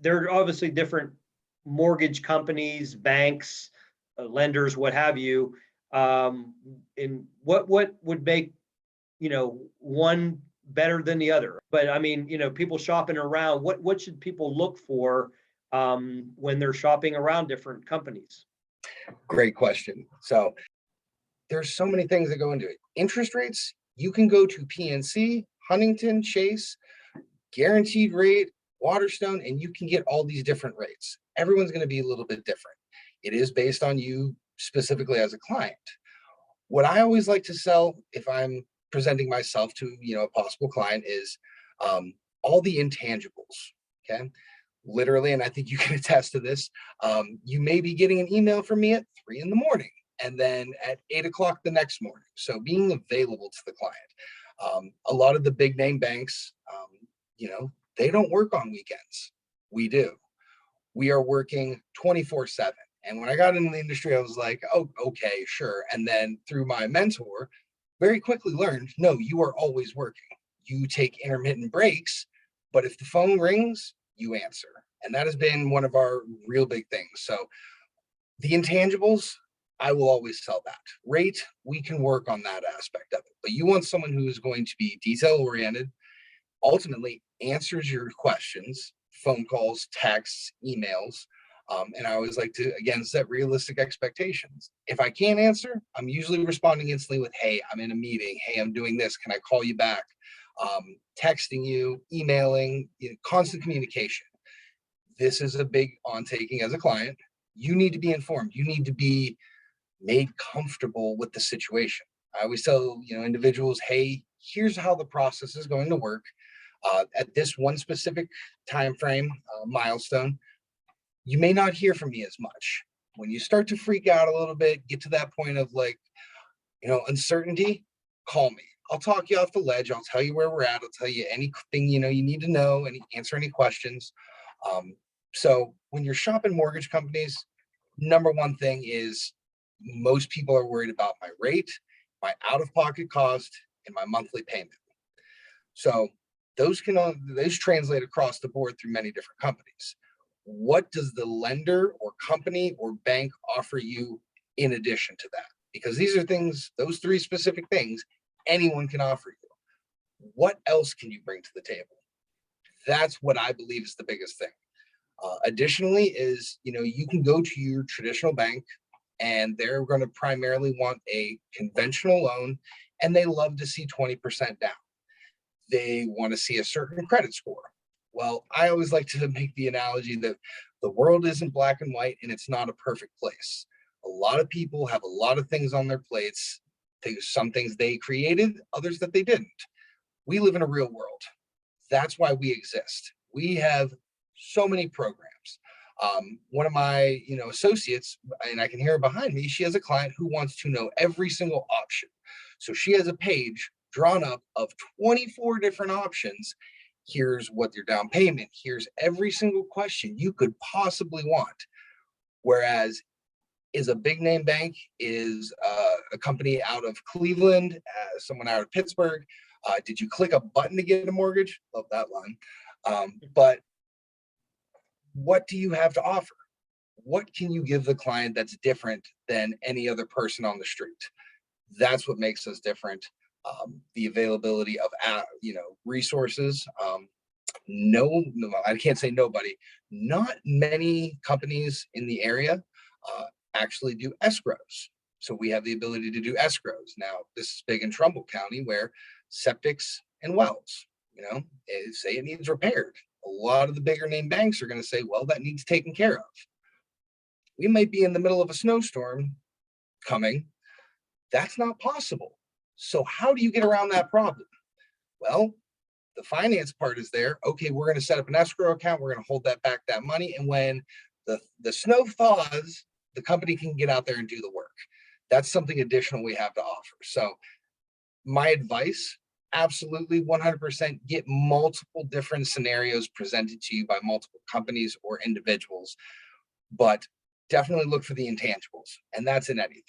there are obviously different mortgage companies, banks, lenders, what have you. And what would make, one better than the other? But I mean, people shopping around, what should people look for when they're shopping around different companies? Great question. So there's so many things that go into it. Interest rates, you can go to PNC, Huntington, Chase, guaranteed rate, Waterstone, and you can get all these different rates. Everyone's going to be a little bit different. It is based on you specifically as a client. What I always like to sell if I'm presenting myself to a possible client is all the intangibles. Okay, literally, and I think you can attest to this. You may be getting an email from me at 3 a.m. and then at 8 o'clock the next morning. So being available to the client. A lot of the big name banks, they don't work on weekends. We do. We are working 24/7. And when I got into the industry, I was like, oh, okay, sure. And then through my mentor, very quickly learned, no, you are always working. You take intermittent breaks, but if the phone rings, you answer. And that has been one of our real big things. So the intangibles, I will always sell that. Rate, we can work on that aspect of it. But you want someone who is going to be detail oriented, ultimately answers your questions, phone calls, texts, emails. And I always like to, again, set realistic expectations. If I can't answer, I'm usually responding instantly with, hey, I'm in a meeting. Hey, I'm doing this. Can I call you back? Texting you, emailing, constant communication. This is a big on taking as a client. You need to be informed. You need to be made comfortable with the situation. I always tell, individuals, hey, here's how the process is going to work. At this one specific time frame, milestone, you may not hear from me as much. When you start to freak out a little bit, get to that point of uncertainty, call me. I'll talk you off the ledge. I'll tell you where we're at. I'll tell you anything you need to know, and answer any questions. So when you're shopping mortgage companies, number one thing is most people are worried about my rate, my out-of-pocket cost, and my monthly payment. So those translate across the board through many different companies. What does the lender or company or bank offer you in addition to that? Because these are things, those three specific things, anyone can offer you. What else can you bring to the table? That's what I believe is the biggest thing. Additionally is, you can go to your traditional bank and they're going to primarily want a conventional loan, and they love to see 20% down. They want to see a certain credit score. Well, I always like to make the analogy that the world isn't black and white, and it's not a perfect place. A lot of people have a lot of things on their plates. Some things they created, others that they didn't. We live in a real world. That's why we exist. We have so many programs. One of my associates, and I can hear her behind me, she has a client who wants to know every single option. So she has a page drawn up of 24 different options. Here's what your down payment, here's every single question you could possibly want. Whereas is a big name bank, is a company out of Cleveland, someone out of Pittsburgh. Did you click a button to get a mortgage? Love that line. But what do you have to offer? What can you give the client that's different than any other person on the street? That's what makes us different. The availability of resources. No, I can't say nobody. Not many companies in the area actually do escrows. So we have the ability to do escrows. Now, this is big in Trumbull County, where septics and wells, say it needs repaired. A lot of the bigger name banks are going to say, well, that needs taken care of. We might be in the middle of a snowstorm coming. That's not possible. So how do you get around that problem? Well, the finance part is there. Okay, we're going to set up an escrow account. We're going to hold that money. And when the snow thaws, the company can get out there and do the work. That's something additional we have to offer. So my advice, absolutely 100%, get multiple different scenarios presented to you by multiple companies or individuals, but definitely look for the intangibles. And that's in anything.